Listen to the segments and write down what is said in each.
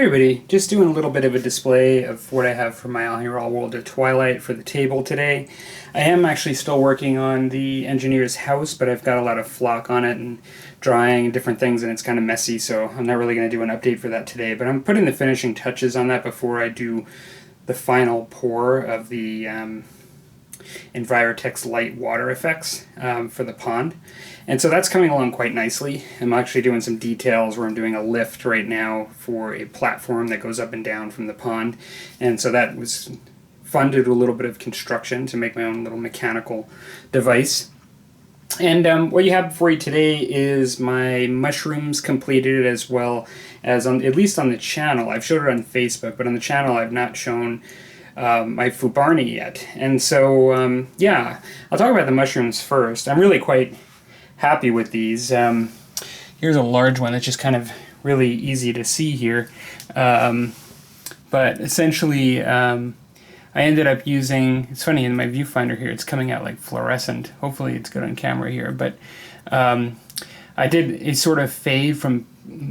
everybody, just doing a little bit of a display of what I have for my Anyaral World of Twilight for the table today. I am actually still working on the engineer's house, but I've got a lot of flock on it and drying and different things, and it's kind of messy, so I'm not really going to do an update for that today. But I'm putting the finishing touches on that before I do the final pour of the Envirotex light water effects for the pond. And so that's coming along quite nicely. I'm actually doing some details where I'm doing a lift right now for a platform that goes up and down from the pond. And so that was fun to do a little bit of construction to make my own little mechanical device. And what you have for you today is my mushrooms completed, as well as, at least on the channel. I've showed it on Facebook, but on the channel I've not shown my Fubarni yet. And so, yeah, I'll talk about the mushrooms first. I'm really quite happy with these. Here's a large one that's just kind of really easy to see here. But essentially, I ended up using, it's funny, in my viewfinder here, it's coming out like fluorescent. Hopefully it's good on camera here. But I did a sort of fade from,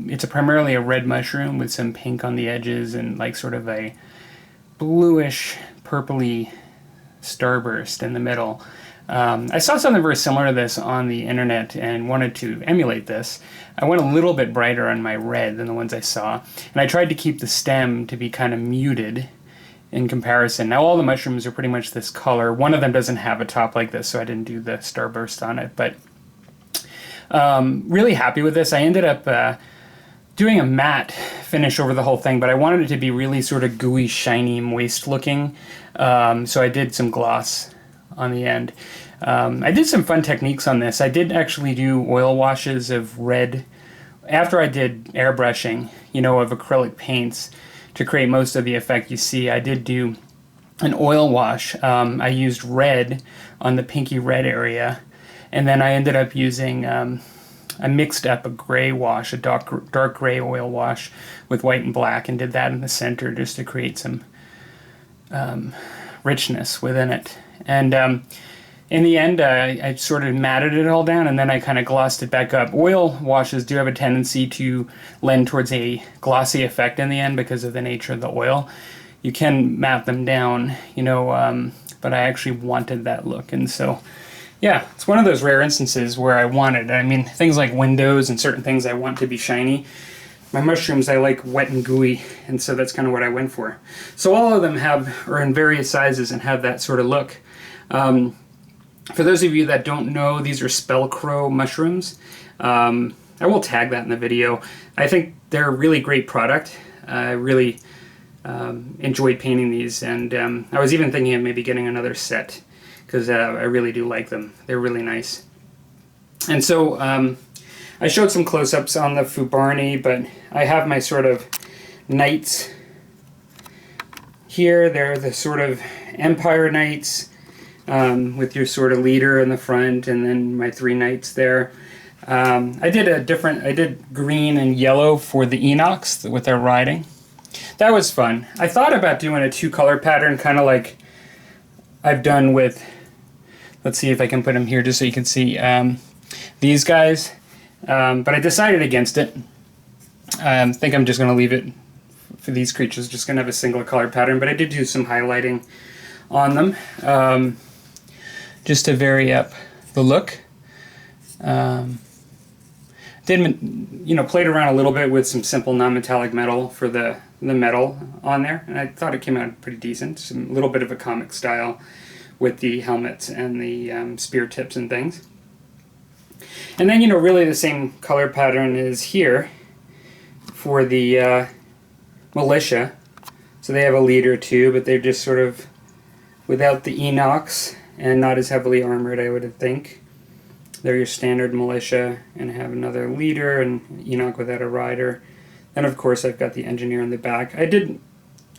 it's primarily a red mushroom with some pink on the edges and like sort of a bluish, purpley starburst in the middle. I saw something very similar to this on the internet and wanted to emulate this. I went a little bit brighter on my red than the ones I saw, and I tried to keep the stem to be kind of muted in comparison. Now all the mushrooms are pretty much this color. One of them doesn't have a top like this, so I didn't do the starburst on it, but really happy with this. I ended up doing a matte finish over the whole thing, but I wanted it to be really sort of gooey, shiny, moist looking, so I did some gloss on the end. I did some fun techniques on this. I did actually do oil washes of red after I did airbrushing, you know, of acrylic paints to create most of the effect you see. I did do an oil wash. I used red on the pinky red area, and then I ended up using I mixed up a gray wash, a dark gray oil wash with white and black, and did that in the center just to create some richness within it. And in the end, I sort of matted it all down, and then I kind of glossed it back up. Oil washes do have a tendency to lend towards a glossy effect in the end because of the nature of the oil. You can matte them down, you know, but I actually wanted that look. And so, yeah, it's one of those rare instances where I wanted, I mean, things like windows and certain things I want to be shiny. My mushrooms I like wet and gooey, and so that's kind of what I went for. So all of them are in various sizes and have that sort of look. For those of you that don't know, these are SpellCrow mushrooms. I will tag that in the video. I think they're a really great product. I really enjoyed painting these, and I was even thinking of maybe getting another set because I really do like them. They're really nice. And so I showed some close-ups on the Fubarni, but I have my sort of knights here. They're the sort of Empire knights with your sort of leader in the front, and then my three knights there. I did green and yellow for the Enochs with their riding. That was fun. I thought about doing a two-color pattern, kind of like I've done with, let's see if I can put them here just so you can see these guys. But I decided against it. I think I'm just going to leave it for these creatures, just going to have a single color pattern, but I did do some highlighting on them just to vary up the look. Played around a little bit with some simple non-metallic metal for the metal on there, and I thought it came out pretty decent. A little bit of a comic style with the helmets and the spear tips and things. And then, really the same color pattern is here for the militia. So they have a leader too, but they're just sort of without the Enochs and not as heavily armored, I would think. They're your standard militia and have another leader and Enoch without a rider. And of course I've got the engineer in the back. I did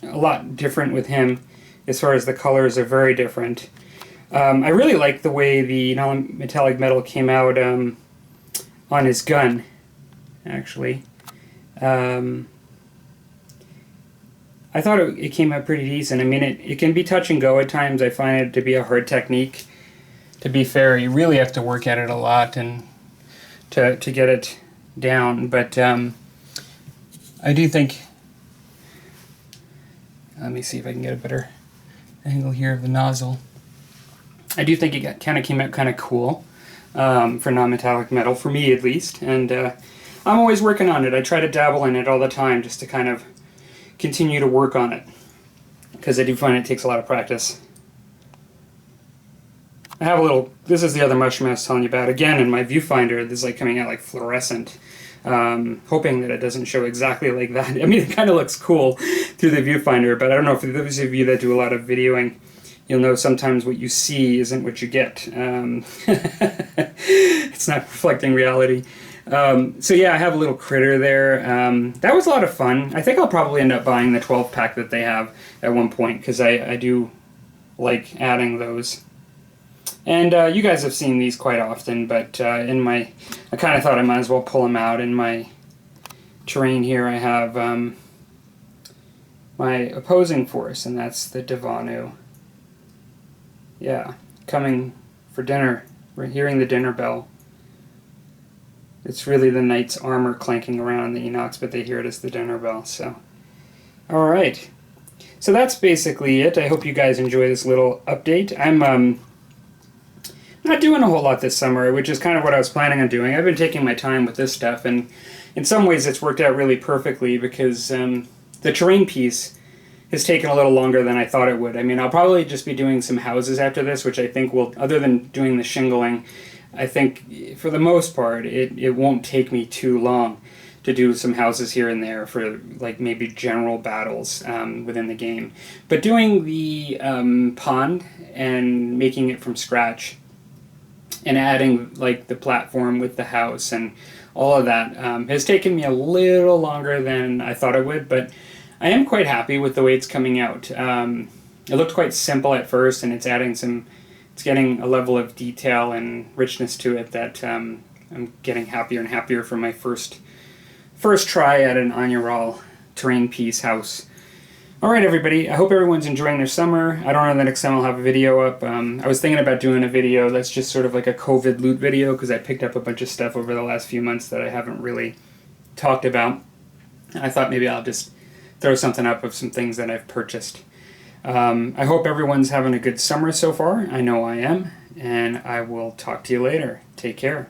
a lot different with him as far as the colors are very different. I really like the way the non-metallic metal came out on his gun, actually. I thought it came out pretty decent. I mean, it can be touch and go at times. I find it to be a hard technique. To be fair, you really have to work at it a lot and to get it down. But I do think Let me see if I can get a better angle here of the nozzle. I do think it kind of came out kind of cool for non-metallic metal, for me at least, and I'm always working on it. I try to dabble in it all the time just to kind of continue to work on it, because I do find it takes a lot of practice. I have a little, this is the other mushroom I was telling you about. Again, in my viewfinder, this is like coming out like fluorescent. Hoping that it doesn't show exactly like that. I mean, it kind of looks cool through the viewfinder, but I don't know, for those of you that do a lot of videoing, you'll know sometimes what you see isn't what you get. It's not reflecting reality. So yeah, I have a little critter there. That was a lot of fun. I think I'll probably end up buying the 12-pack that they have at one point, because I do like adding those. And you guys have seen these quite often, but I kind of thought I might as well pull them out. In my terrain here, I have my opposing force, and that's the Devanu. Yeah, coming for dinner. We're hearing the dinner bell. It's really the knight's armor clanking around the Enochs, but they hear it as the dinner bell, so. Alright. So that's basically it. I hope you guys enjoy this little update. I'm not doing a whole lot this summer, which is kind of what I was planning on doing. I've been taking my time with this stuff, and in some ways it's worked out really perfectly, because the terrain piece has taken a little longer than I thought it would. I mean, I'll probably just be doing some houses after this, which I think will, other than doing the shingling, I think for the most part it won't take me too long to do some houses here and there for like maybe general battles within the game. But doing the pond and making it from scratch, and adding like the platform with the house and all of that has taken me a little longer than I thought it would, but I am quite happy with the way it's coming out. It looked quite simple at first, and it's getting a level of detail and richness to it that I'm getting happier and happier for my first try at an Anyaral terrain piece house. Alright everybody, I hope everyone's enjoying their summer. I don't know, the next time I'll have a video up. I was thinking about doing a video that's just sort of like a COVID loot video, because I picked up a bunch of stuff over the last few months that I haven't really talked about. I thought maybe I'll just throw something up of some things that I've purchased. I hope everyone's having a good summer so far. I know I am, and I will talk to you later. Take care.